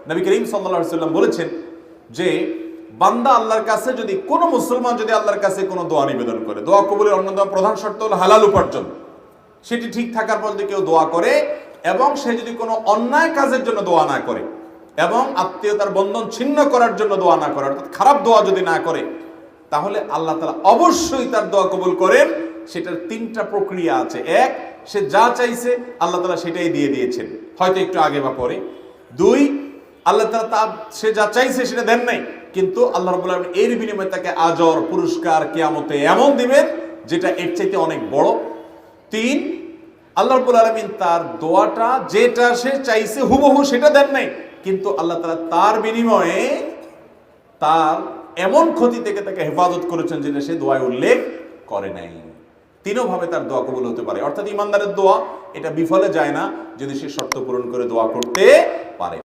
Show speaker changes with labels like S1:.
S1: নবী করিম সাল্লাল্লাহু আলাইহি ওয়াসাল্লাম বলেছেন যে বান্দা আল্লাহর কাছে যদি কোনো মুসলমান যদি আল্লাহর কাছে কোনো দোয়া নিবেদন করে, দোয়া কবুলের অন্যতম প্রধান শর্ত হলো হালাল উপার্জন, সেটি ঠিক থাকার পর যদি কেউ দোয়া করে এবং সে যদি কোনো অন্যায় কাজের জন্য দোয়া না করে এবং আত্মীয়তার বন্ধন ছিন্ন করার জন্য দোয়া না করে, অর্থাৎ খারাপ দোয়া যদি না করে, তাহলে আল্লাহ তাআলা অবশ্যই তার দোয়া কবুল করেন। সেটার তিনটা প্রক্রিয়া আছে। এক, সে যা চাইছে আল্লাহ তাআলা সেটাই দিয়ে দিয়েছেন, হয়তো একটু আগে বা পরে। দুই, আল্লাহ তাআলা সে যা চাইছে সেটা দেন নাই, কিন্তু আল্লাহ রাব্বুল আলামিন এর বিনিময়ে তাকে আজর পুরস্কার কিয়ামতে এমন দিবেন যেটা এর চাইতে অনেক বড়। তিন, আল্লাহ রাব্বুল আলামিন তার দোয়াটা যেটা সে চাইছে হুবহু সেটা দেন নাই, কিন্তু আল্লাহ তাআলা তার বিনিময়ে তার এমন ক্ষতি থেকে তাকে হেফাজত করেছেন যেটা সে দোয়ায় উল্লেখ করে নাই। তিনভাবে তার দোয়া কবুল হতে পারে। অর্থাৎ ইমানদারের দোয়া এটা বিফলে যায় না যদি সে শর্ত পূরণ করে দোয়া করতে পারে।